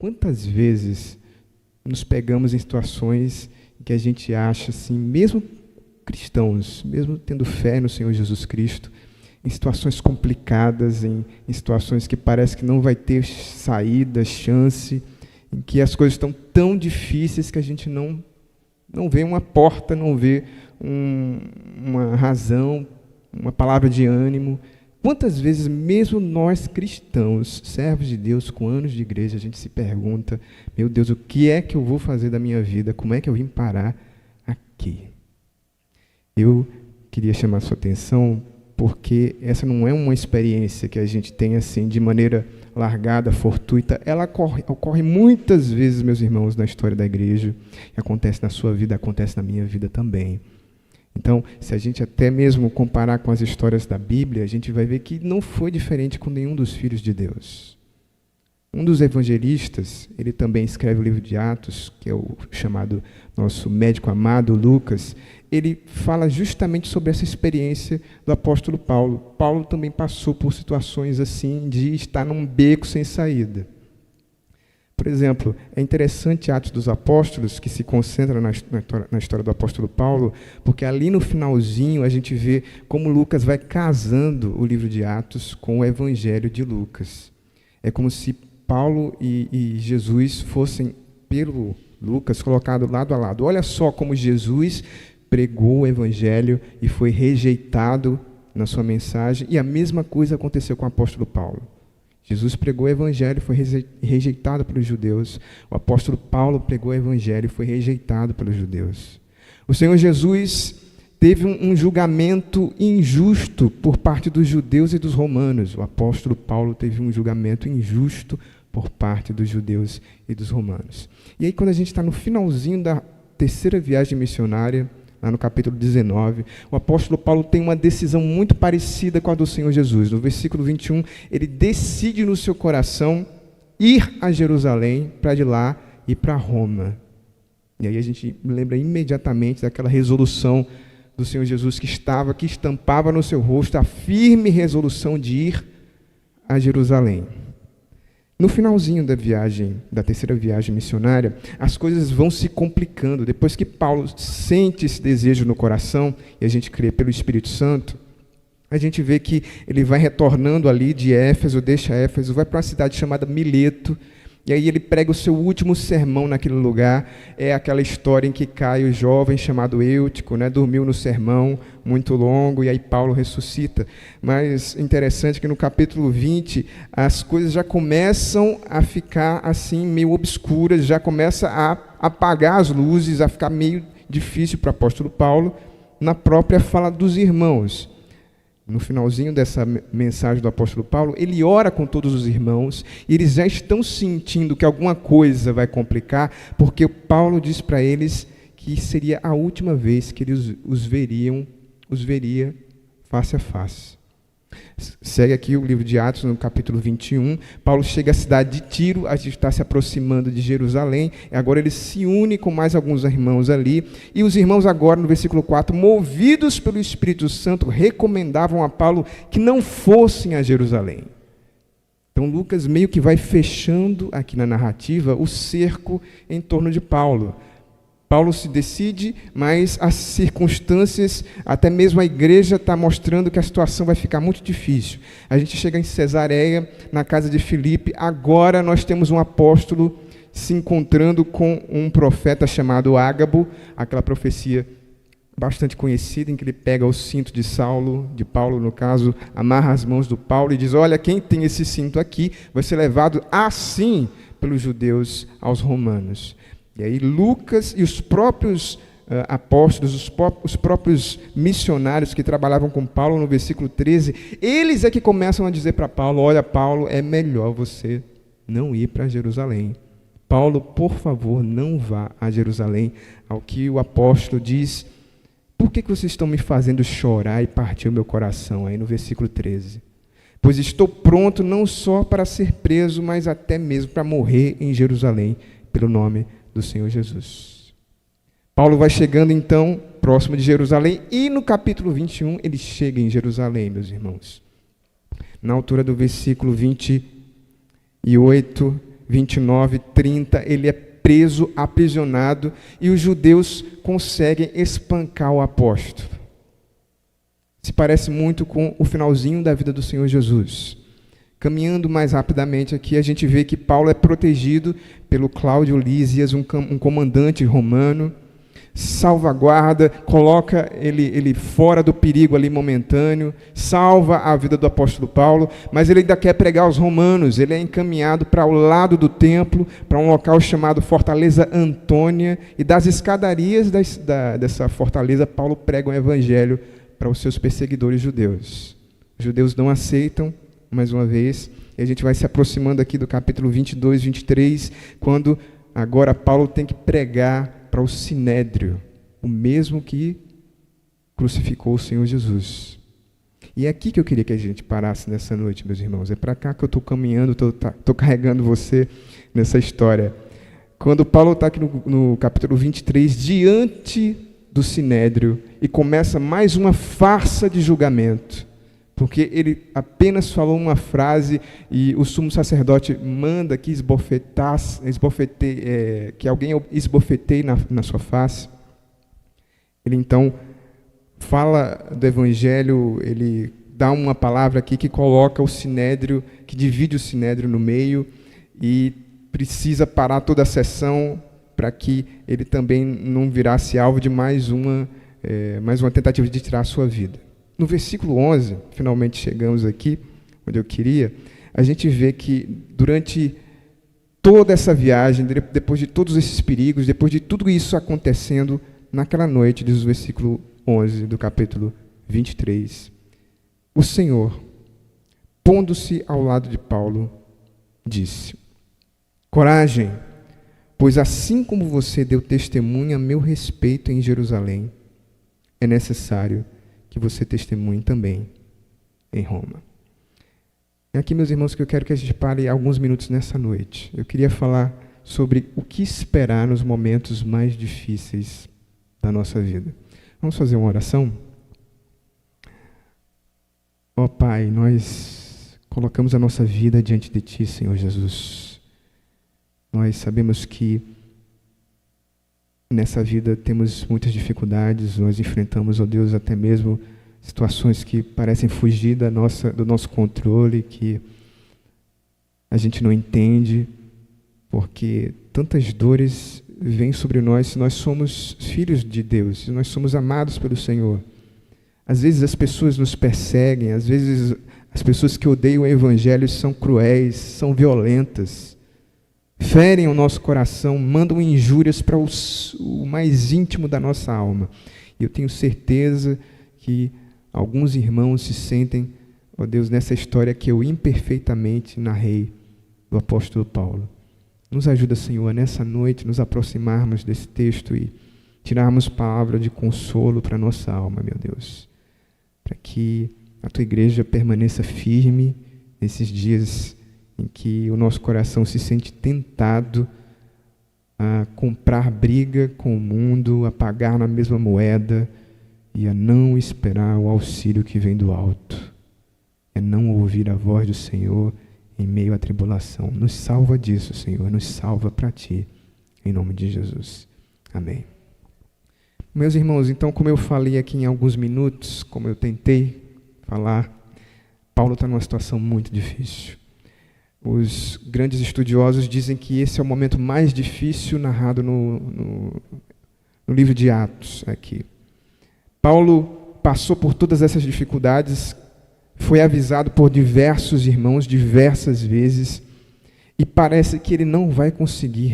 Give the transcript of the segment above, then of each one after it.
Quantas vezes nos pegamos em situações que a gente acha, assim, mesmo cristãos, mesmo tendo fé no Senhor Jesus Cristo, em situações complicadas, em situações que parece que não vai ter saída, chance, em que as coisas estão tão difíceis que a gente não vê uma porta, não vê uma razão, uma palavra de ânimo. Quantas vezes, mesmo nós cristãos, servos de Deus, com anos de igreja, a gente se pergunta, meu Deus, o que é que eu vou fazer da minha vida? Como é que eu vim parar aqui? Eu queria chamar a sua atenção porque essa não é uma experiência que a gente tem assim de maneira largada, fortuita. Ela ocorre muitas vezes, meus irmãos, na história da igreja. Acontece na sua vida, acontece na minha vida também. Então, se a gente até mesmo comparar com as histórias da Bíblia, a gente vai ver que não foi diferente com nenhum dos filhos de Deus. Um dos evangelistas, ele também escreve o livro de Atos, que é o chamado nosso médico amado, Lucas. Ele fala justamente sobre essa experiência do apóstolo Paulo. Paulo também passou por situações assim de estar num beco sem saída. Por exemplo, é interessante Atos dos Apóstolos, que se concentra na história do apóstolo Paulo, porque ali no finalzinho a gente vê como Lucas vai casando o livro de Atos com o evangelho de Lucas. É como se Paulo e Jesus fossem, pelo Lucas, colocados lado a lado. Olha só como Jesus pregou o evangelho e foi rejeitado na sua mensagem, e a mesma coisa aconteceu com o apóstolo Paulo. Jesus pregou o evangelho e foi rejeitado pelos judeus. O apóstolo Paulo pregou o evangelho e foi rejeitado pelos judeus. O Senhor Jesus teve um julgamento injusto por parte dos judeus e dos romanos. O apóstolo Paulo teve um julgamento injusto por parte dos judeus e dos romanos. E aí, quando a gente está no finalzinho da terceira viagem missionária, lá no capítulo 19, o apóstolo Paulo tem uma decisão muito parecida com a do Senhor Jesus. No versículo 21, ele decide no seu coração ir a Jerusalém para de lá ir para Roma. E aí a gente lembra imediatamente daquela resolução do Senhor Jesus que estampava no seu rosto a firme resolução de ir a Jerusalém. No finalzinho da terceira viagem missionária, as coisas vão se complicando. Depois que Paulo sente esse desejo no coração, e a gente crê pelo Espírito Santo, a gente vê que ele vai retornando ali de Éfeso, deixa Éfeso, vai para uma cidade chamada Mileto, e aí ele prega o seu último sermão naquele lugar. É aquela história em que cai o jovem chamado Eutico, dormiu no sermão muito longo, e aí Paulo ressuscita. Mas interessante que no capítulo 20, as coisas já começam a ficar assim meio obscuras, já começa a apagar as luzes, a ficar meio difícil para o apóstolo Paulo, na própria fala dos irmãos. No finalzinho dessa mensagem do apóstolo Paulo, ele ora com todos os irmãos, e eles já estão sentindo que alguma coisa vai complicar, porque Paulo diz para eles que seria a última vez que eles os veria face a face. Segue aqui o livro de Atos, no capítulo 21. Paulo chega à cidade de Tiro, a gente está se aproximando de Jerusalém, e agora ele se une com mais alguns irmãos ali, e os irmãos agora, no versículo 4, movidos pelo Espírito Santo, recomendavam a Paulo que não fossem a Jerusalém. Então Lucas meio que vai fechando aqui na narrativa o cerco em torno de Paulo. Paulo se decide, mas as circunstâncias, até mesmo a igreja está mostrando que a situação vai ficar muito difícil. A gente chega em Cesareia, na casa de Filipe, agora nós temos um apóstolo se encontrando com um profeta chamado Ágabo, aquela profecia bastante conhecida, em que ele pega o cinto de Paulo, no caso, amarra as mãos do Paulo e diz: olha, quem tem esse cinto aqui vai ser levado assim pelos judeus aos romanos. E aí Lucas e os próprios apóstolos, os próprios missionários que trabalhavam com Paulo, no versículo 13, eles é que começam a dizer para Paulo: olha, Paulo, é melhor você não ir para Jerusalém. Paulo, por favor, não vá a Jerusalém. Ao que o apóstolo diz: por que vocês estão me fazendo chorar e partir o meu coração? Aí no versículo 13. Pois estou pronto não só para ser preso, mas até mesmo para morrer em Jerusalém, pelo nome do Senhor Jesus. Paulo vai chegando então próximo de Jerusalém, e no capítulo 21 ele chega em Jerusalém, meus irmãos. Na altura do versículo 28, 29, 30, ele é preso, aprisionado, e os judeus conseguem espancar o apóstolo. Se parece muito com o finalzinho da vida do Senhor Jesus. Caminhando mais rapidamente aqui, a gente vê que Paulo é protegido pelo Cláudio Lísias, um comandante romano, salvaguarda, coloca ele fora do perigo ali momentâneo, salva a vida do apóstolo Paulo, mas ele ainda quer pregar aos romanos. Ele é encaminhado para o lado do templo, para um local chamado Fortaleza Antônia, e das escadarias dessa fortaleza, Paulo prega o evangelho para os seus perseguidores judeus. Os judeus não aceitam, mais uma vez, e a gente vai se aproximando aqui do capítulo 22, 23, quando agora Paulo tem que pregar para o Sinédrio, o mesmo que crucificou o Senhor Jesus. E é aqui que eu queria que a gente parasse nessa noite, meus irmãos. É para cá que eu estou caminhando, estou carregando você nessa história. Quando Paulo está aqui no capítulo 23, diante do Sinédrio, e começa mais uma farsa de julgamento, porque ele apenas falou uma frase e o sumo sacerdote manda que que alguém esbofeteie na sua face. Ele então fala do evangelho, ele dá uma palavra aqui que coloca o Sinédrio, que divide o Sinédrio no meio, e precisa parar toda a sessão para que ele também não virasse alvo de mais uma tentativa de tirar a sua vida. No versículo 11, finalmente chegamos aqui, onde eu queria, a gente vê que durante toda essa viagem, depois de todos esses perigos, depois de tudo isso acontecendo, naquela noite, diz o versículo 11 do capítulo 23, o Senhor, pondo-se ao lado de Paulo, disse: coragem, pois assim como você deu testemunho a meu respeito em Jerusalém, é necessário que você testemunhe também em Roma. É aqui, meus irmãos, que eu quero que a gente pare alguns minutos nessa noite. Eu queria falar sobre o que esperar nos momentos mais difíceis da nossa vida. Vamos fazer uma oração? Ó Pai, nós colocamos a nossa vida diante de Ti, Senhor Jesus. Nós sabemos que nessa vida temos muitas dificuldades, nós enfrentamos, ó Deus, até mesmo situações que parecem fugir do nosso controle, que a gente não entende, porque tantas dores vêm sobre nós se nós somos filhos de Deus, se nós somos amados pelo Senhor. Às vezes as pessoas nos perseguem, às vezes as pessoas que odeiam o Evangelho são cruéis, são violentas, ferem o nosso coração, mandam injúrias para o mais íntimo da nossa alma. E eu tenho certeza que alguns irmãos se sentem, ó Deus, nessa história que eu imperfeitamente narrei do apóstolo Paulo. Nos ajuda, Senhor, nessa noite, nos aproximarmos desse texto e tirarmos palavra de consolo para a nossa alma, meu Deus. Para que a Tua igreja permaneça firme nesses dias em que o nosso coração se sente tentado a comprar briga com o mundo, a pagar na mesma moeda e a não esperar o auxílio que vem do alto. É não ouvir a voz do Senhor em meio à tribulação. Nos salva disso, Senhor, nos salva para Ti, em nome de Jesus. Amém. Meus irmãos, então, como eu falei aqui em alguns minutos, como eu tentei falar, Paulo está numa situação muito difícil. Os grandes estudiosos dizem que esse é o momento mais difícil narrado no livro de Atos aqui. Paulo passou por todas essas dificuldades, foi avisado por diversos irmãos diversas vezes, e parece que ele não vai conseguir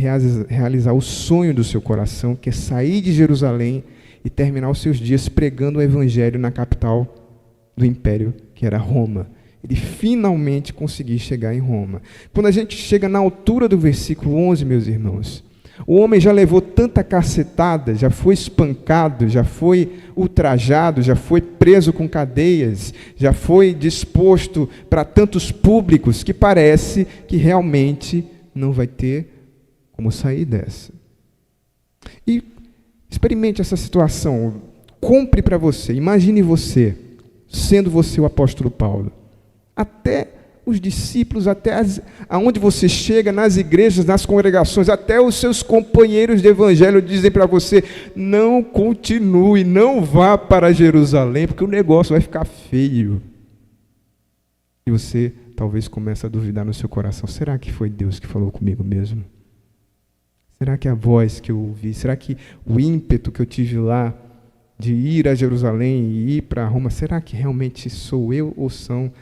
realizar o sonho do seu coração, que é sair de Jerusalém e terminar os seus dias pregando o evangelho na capital do império, que era Roma. Ele finalmente conseguiu chegar em Roma. Quando a gente chega na altura do versículo 11, meus irmãos, o homem já levou tanta cacetada, já foi espancado, já foi ultrajado, já foi preso com cadeias, já foi disposto para tantos públicos, que parece que realmente não vai ter como sair dessa. E experimente essa situação, compre para você, imagine você, sendo você o apóstolo Paulo. Até os discípulos, aonde você chega, nas igrejas, nas congregações, até os seus companheiros de evangelho dizem para você: não continue, não vá para Jerusalém, porque o negócio vai ficar feio. E você talvez comece a duvidar no seu coração: será que foi Deus que falou comigo mesmo? Será que a voz que eu ouvi, será que o ímpeto que eu tive lá de ir a Jerusalém e ir para Roma, será que realmente sou eu ou são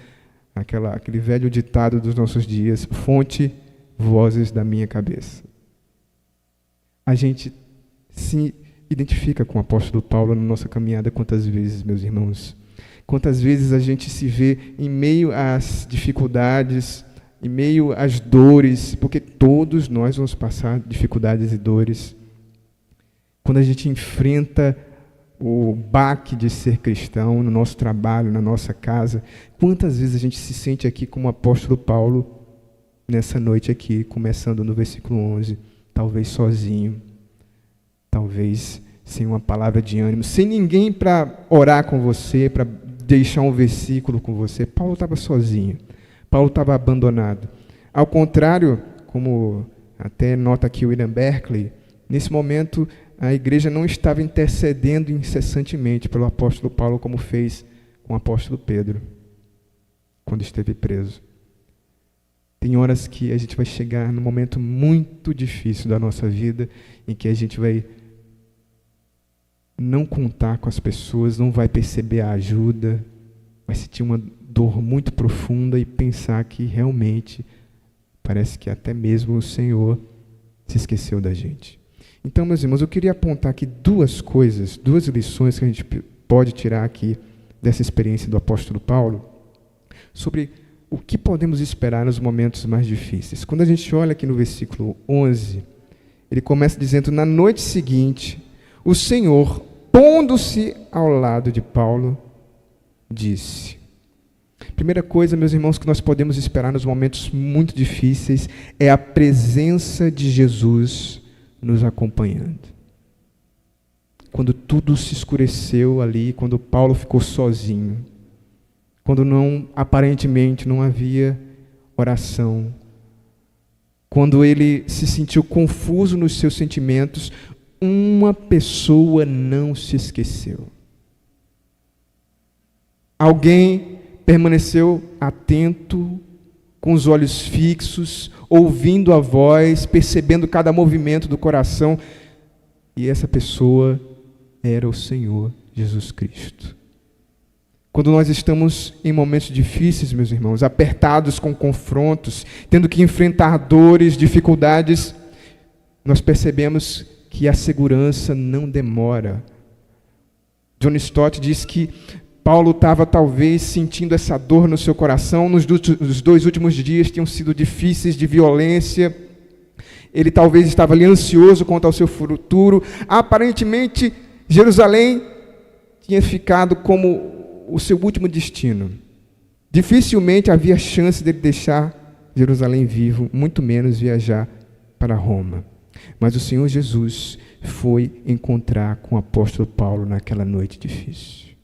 aquele velho ditado dos nossos dias: fonte, vozes da minha cabeça? A gente se identifica com o apóstolo Paulo na nossa caminhada quantas vezes, meus irmãos? Quantas vezes a gente se vê em meio às dificuldades, em meio às dores, porque todos nós vamos passar dificuldades e dores. Quando a gente enfrenta o baque de ser cristão no nosso trabalho, na nossa casa, quantas vezes a gente se sente aqui como o apóstolo Paulo, nessa noite aqui, começando no versículo 11, talvez sozinho, talvez sem uma palavra de ânimo, sem ninguém para orar com você, para deixar um versículo com você. Paulo estava sozinho, Paulo estava abandonado. Ao contrário, como até nota aqui o William Berkeley, nesse momento a igreja não estava intercedendo incessantemente pelo apóstolo Paulo, como fez com o apóstolo Pedro, quando esteve preso. Tem horas que a gente vai chegar num momento muito difícil da nossa vida, em que a gente vai não contar com as pessoas, não vai perceber a ajuda, vai sentir uma dor muito profunda e pensar que realmente parece que até mesmo o Senhor se esqueceu da gente. Então, meus irmãos, eu queria apontar aqui duas lições que a gente pode tirar aqui dessa experiência do apóstolo Paulo, sobre o que podemos esperar nos momentos mais difíceis. Quando a gente olha aqui no versículo 11, ele começa dizendo: na noite seguinte, o Senhor, pondo-se ao lado de Paulo, disse. Primeira coisa, meus irmãos, que nós podemos esperar nos momentos muito difíceis é a presença de Jesus nos acompanhando. Quando tudo se escureceu ali, quando Paulo ficou sozinho, quando aparentemente não havia oração, quando ele se sentiu confuso nos seus sentimentos, uma pessoa não se esqueceu. Alguém permaneceu atento, com os olhos fixos, ouvindo a voz, percebendo cada movimento do coração. E essa pessoa era o Senhor Jesus Cristo. Quando nós estamos em momentos difíceis, meus irmãos, apertados com confrontos, tendo que enfrentar dores, dificuldades, nós percebemos que a segurança não demora. John Stott diz que Paulo estava talvez sentindo essa dor no seu coração. Nos 2 últimos dias tinham sido difíceis, de violência. Ele talvez estava ali ansioso quanto ao seu futuro. Aparentemente, Jerusalém tinha ficado como o seu último destino. Dificilmente havia chance dele deixar Jerusalém vivo, muito menos viajar para Roma. Mas o Senhor Jesus foi encontrar com o apóstolo Paulo naquela noite difícil.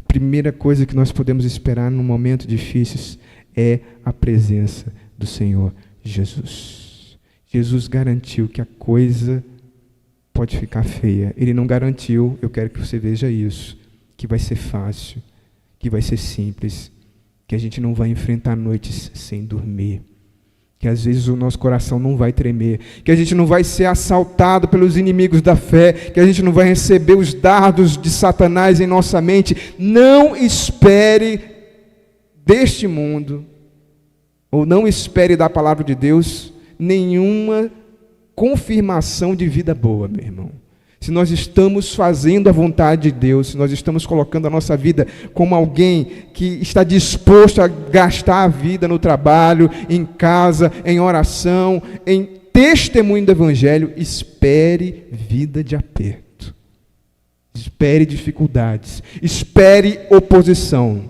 Primeira coisa que nós podemos esperar num momento difícil é a presença do Senhor Jesus. Jesus garantiu que a coisa pode ficar feia. Ele não garantiu, eu quero que você veja isso, que vai ser fácil, que vai ser simples, que a gente não vai enfrentar noites sem dormir, que às vezes o nosso coração não vai tremer, que a gente não vai ser assaltado pelos inimigos da fé, que a gente não vai receber os dardos de Satanás em nossa mente. Não espere deste mundo, ou não espere da palavra de Deus, nenhuma confirmação de vida boa, meu irmão. Se nós estamos fazendo a vontade de Deus, se nós estamos colocando a nossa vida como alguém que está disposto a gastar a vida no trabalho, em casa, em oração, em testemunho do Evangelho, espere vida de aperto, espere dificuldades, espere oposição.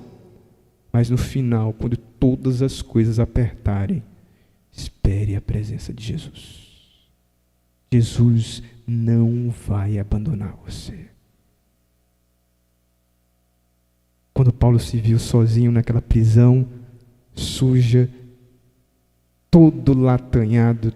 Mas no final, quando todas as coisas apertarem, espere a presença de Jesus. Jesus não vai abandonar você. Quando Paulo se viu sozinho naquela prisão, suja, todo latanhado,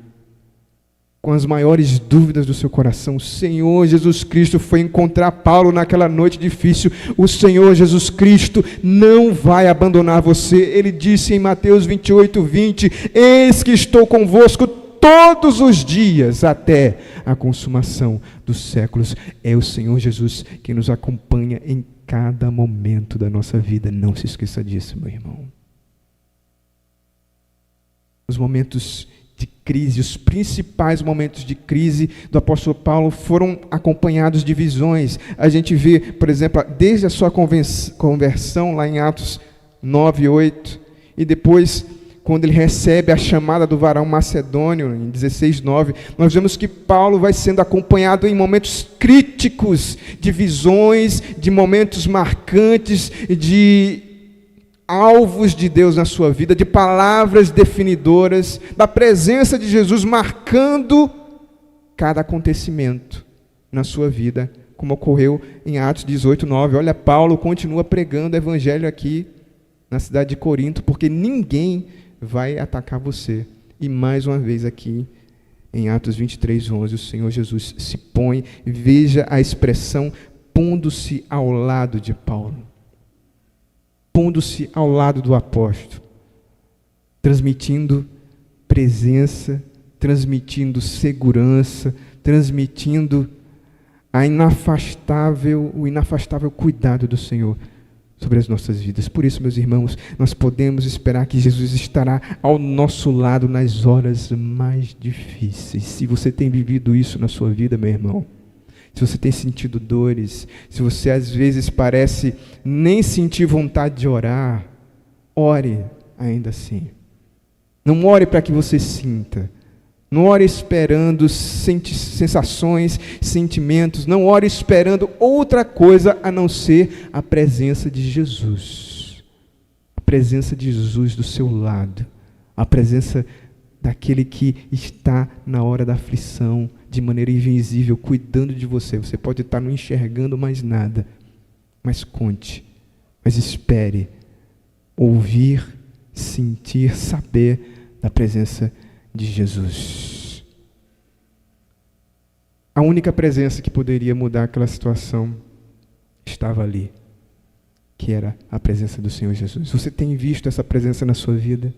com as maiores dúvidas do seu coração. O Senhor Jesus Cristo foi encontrar Paulo naquela noite difícil. O Senhor Jesus Cristo não vai abandonar você. Ele disse em Mateus 28:20: eis que estou convosco todos os dias até a consumação dos séculos. É o Senhor Jesus que nos acompanha em cada momento da nossa vida. Não se esqueça disso, meu irmão. Os momentos de crise, os principais momentos de crise do apóstolo Paulo foram acompanhados de visões. A gente vê, por exemplo, desde a sua conversão lá em Atos 9:8, e depois, quando ele recebe a chamada do varão macedônio, em 16:9, nós vemos que Paulo vai sendo acompanhado em momentos críticos, de visões, de momentos marcantes, de alvos de Deus na sua vida, de palavras definidoras, da presença de Jesus marcando cada acontecimento na sua vida, como ocorreu em Atos 18:9. Olha, Paulo continua pregando o evangelho aqui na cidade de Corinto, porque ninguém vai atacar você. E mais uma vez aqui, em Atos 23:11, o Senhor Jesus se põe, veja a expressão, pondo-se ao lado de Paulo. Pondo-se ao lado do apóstolo, transmitindo presença, transmitindo segurança, transmitindo o inafastável cuidado do Senhor sobre as nossas vidas. Por isso, meus irmãos, nós podemos esperar que Jesus estará ao nosso lado nas horas mais difíceis. Se você tem vivido isso na sua vida, meu irmão, se você tem sentido dores, se você às vezes parece nem sentir vontade de orar, ore ainda assim. Não ore para que você sinta. Não ore esperando sensações, sentimentos. Não ore esperando outra coisa a não ser a presença de Jesus. A presença de Jesus do seu lado. A presença daquele que está na hora da aflição, de maneira invisível, cuidando de você. Você pode estar não enxergando mais nada, mas conte, mas espere ouvir, sentir, saber da presença de Jesus. A única presença que poderia mudar aquela situação estava ali, que era a presença do Senhor Jesus. Você tem visto essa presença na sua vida?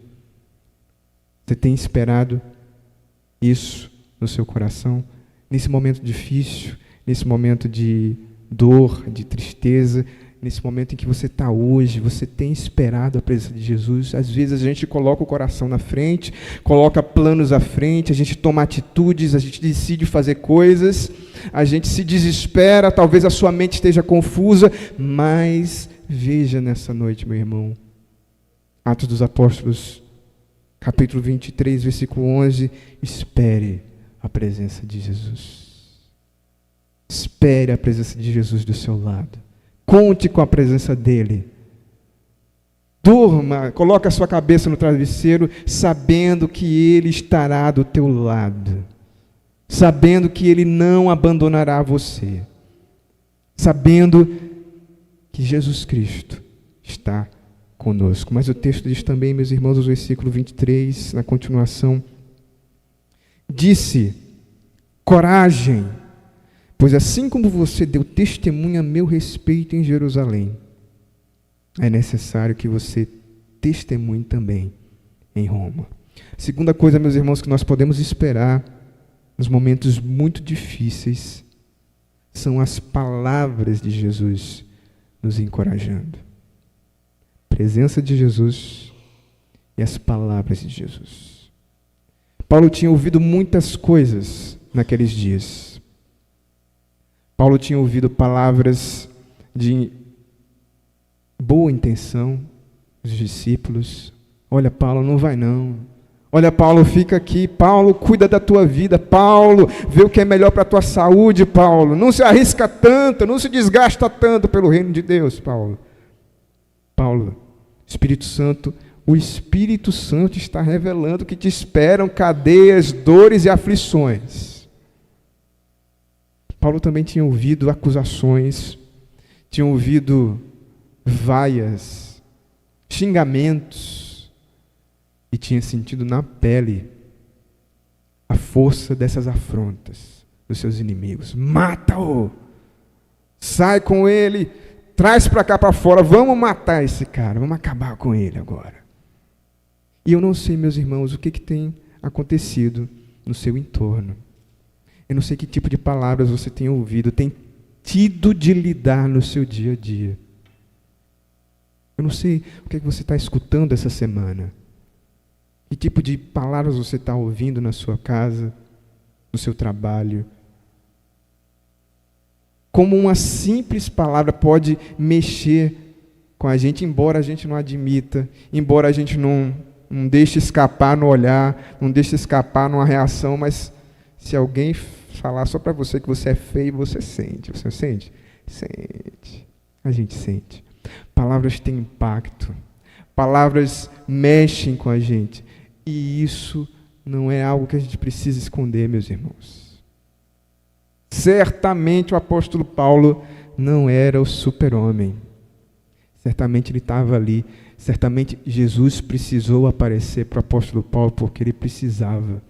Você tem esperado isso no seu coração? Nesse momento difícil, nesse momento de dor, de tristeza, nesse momento em que você está hoje, você tem esperado a presença de Jesus? Às vezes a gente coloca o coração na frente, coloca planos à frente, a gente toma atitudes, a gente decide fazer coisas, a gente se desespera, talvez a sua mente esteja confusa, mas veja nessa noite, meu irmão, Atos dos Apóstolos, capítulo 23, versículo 11, espere a presença de Jesus. Espere a presença de Jesus do seu lado. Conte com a presença dele. Durma, coloque a sua cabeça no travesseiro, sabendo que ele estará do teu lado. Sabendo que ele não abandonará você. Sabendo que Jesus Cristo está conosco. Mas o texto diz também, meus irmãos, no versículo 23, na continuação, disse: coragem, pois assim como você deu testemunho a meu respeito em Jerusalém, é necessário que você testemunhe também em Roma. Segunda coisa, meus irmãos, que nós podemos esperar nos momentos muito difíceis são as palavras de Jesus nos encorajando. Presença de Jesus e as palavras de Jesus. Paulo tinha ouvido muitas coisas naqueles dias. Paulo tinha ouvido palavras de boa intenção dos discípulos. Olha, Paulo, não vai não. Olha, Paulo, fica aqui. Paulo, cuida da tua vida. Paulo, vê o que é melhor para a tua saúde, Paulo. Não se arrisca tanto, não se desgasta tanto pelo reino de Deus, Paulo. Paulo, o Espírito Santo está revelando que te esperam cadeias, dores e aflições. Paulo também tinha ouvido acusações, tinha ouvido vaias, xingamentos, e tinha sentido na pele a força dessas afrontas dos seus inimigos. Mata-o! Sai com ele, traz para cá para fora, vamos matar esse cara, vamos acabar com ele agora. E eu não sei, meus irmãos, o que tem acontecido no seu entorno. Eu não sei que tipo de palavras você tem ouvido, tem tido de lidar no seu dia a dia. Eu não sei o que você está escutando essa semana. Que tipo de palavras você está ouvindo na sua casa, no seu trabalho. Como uma simples palavra pode mexer com a gente, embora a gente não admita, embora a gente não deixe escapar no olhar, não deixe escapar numa reação, mas se alguém falar só para você que você é feio, você sente. Você sente? Sente. A gente sente. Palavras têm impacto. Palavras mexem com a gente. E isso não é algo que a gente precisa esconder, meus irmãos. Certamente o apóstolo Paulo não era o super-homem. Certamente ele estava ali. Certamente Jesus precisou aparecer para o apóstolo Paulo porque ele precisava,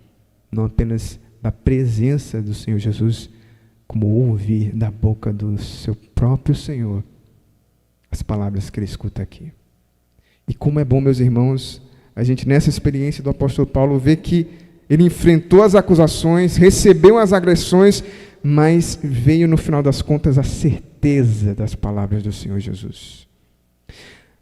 não apenas da presença do Senhor Jesus, como ouvir da boca do seu próprio Senhor as palavras que ele escuta aqui. E como é bom, meus irmãos, a gente nessa experiência do apóstolo Paulo vê que ele enfrentou as acusações, recebeu as agressões, mas veio no final das contas a certeza das palavras do Senhor Jesus.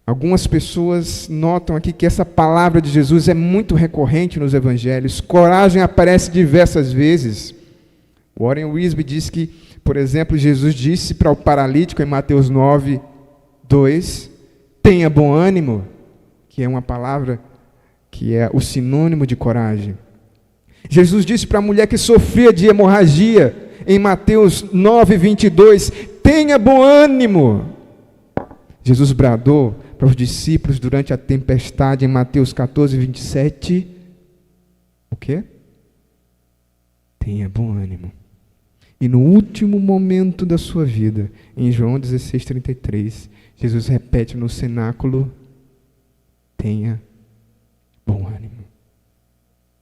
Algumas pessoas notam aqui que essa palavra de Jesus é muito recorrente nos evangelhos. Coragem aparece diversas vezes. Warren Wiersbe diz que, por exemplo, Jesus disse para o paralítico em Mateus 9:2, tenha bom ânimo, que é uma palavra que é o sinônimo de coragem. Jesus disse para a mulher que sofria de hemorragia em Mateus 9:22, tenha bom ânimo. Jesus bradou para os discípulos durante a tempestade em Mateus 14:27, o quê? Tenha bom ânimo. E no último momento da sua vida, em João 16:33, Jesus repete no cenáculo, tenha bom ânimo.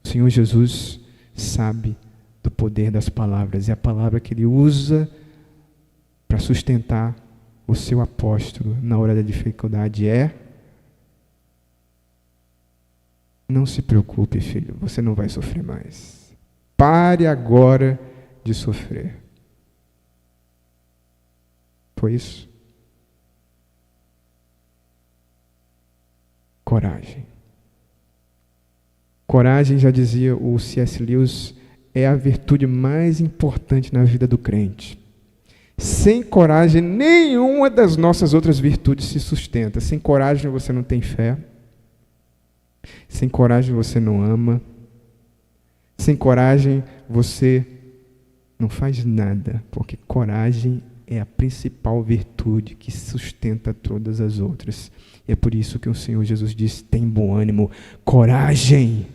O Senhor Jesus sabe do poder das palavras, e a palavra que ele usa para sustentar o seu apóstolo na hora da dificuldade é: não se preocupe, filho, você não vai sofrer mais. Pare agora de sofrer. Foi isso? Coragem. Coragem, já dizia o C.S. Lewis, é a virtude mais importante na vida do crente. Sem coragem, nenhuma das nossas outras virtudes se sustenta. Sem coragem, você não tem fé. Sem coragem, você não ama. Sem coragem, você não faz nada. Porque coragem é a principal virtude que sustenta todas as outras. E é por isso que o Senhor Jesus disse, tem bom ânimo. Coragem!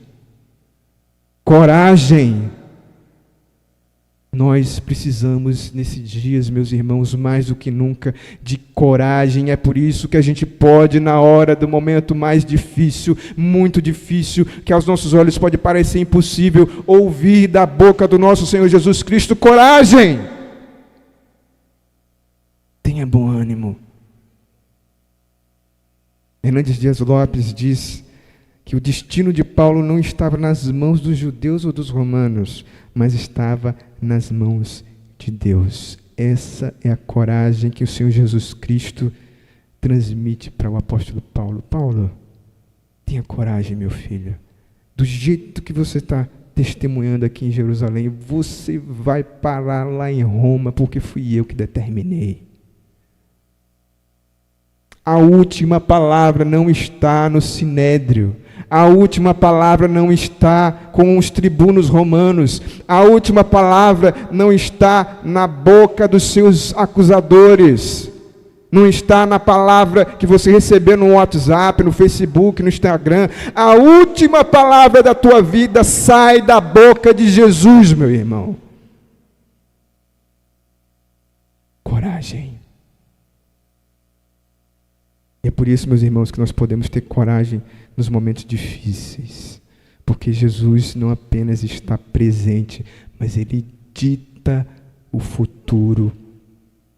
Coragem! Nós precisamos, nesses dias, meus irmãos, mais do que nunca, de coragem. É por isso que a gente pode, na hora do momento mais difícil, muito difícil, que aos nossos olhos pode parecer impossível, ouvir da boca do nosso Senhor Jesus Cristo, coragem! Tenha bom ânimo. Hernandes Dias Lopes diz que o destino de Paulo não estava nas mãos dos judeus ou dos romanos, mas estava nas mãos de Deus. Essa é a coragem que o Senhor Jesus Cristo transmite para o apóstolo Paulo. Paulo, tenha coragem, meu filho. Do jeito que você está testemunhando aqui em Jerusalém, você vai parar lá em Roma, porque fui eu que determinei. A última palavra não está no sinédrio. A última palavra não está com os tribunos romanos. A última palavra não está na boca dos seus acusadores. Não está na palavra que você recebeu no WhatsApp, no Facebook, no Instagram. A última palavra da tua vida sai da boca de Jesus, meu irmão. Coragem. E é por isso, meus irmãos, que nós podemos ter coragem nos momentos difíceis. Porque Jesus não apenas está presente, mas Ele dita o futuro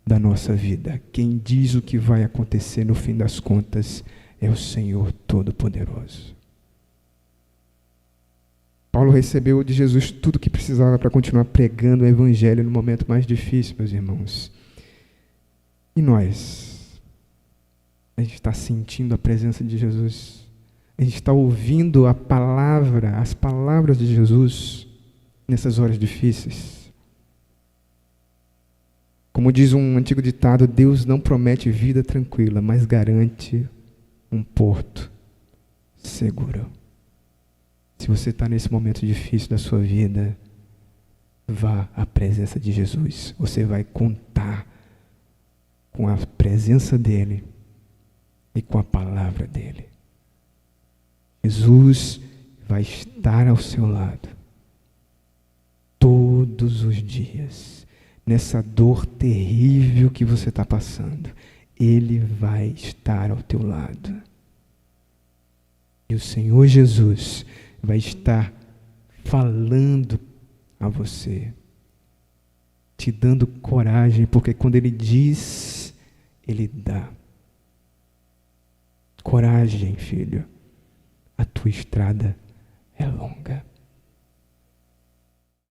da nossa vida. Quem diz o que vai acontecer no fim das contas é o Senhor Todo-Poderoso. Paulo recebeu de Jesus tudo o que precisava para continuar pregando o Evangelho no momento mais difícil, meus irmãos. E nós? A gente está sentindo a presença de Jesus? A gente está ouvindo a palavra, as palavras de Jesus nessas horas difíceis? Como diz um antigo ditado, Deus não promete vida tranquila, mas garante um porto seguro. Se você está nesse momento difícil da sua vida, vá à presença de Jesus. Você vai contar com a presença dEle e com a palavra dEle. Jesus vai estar ao seu lado todos os dias. Nessa dor terrível que você está passando, Ele vai estar ao teu lado. E o Senhor Jesus vai estar falando a você, te dando coragem, porque quando Ele diz, Ele dá. Coragem, filho, a tua estrada é longa.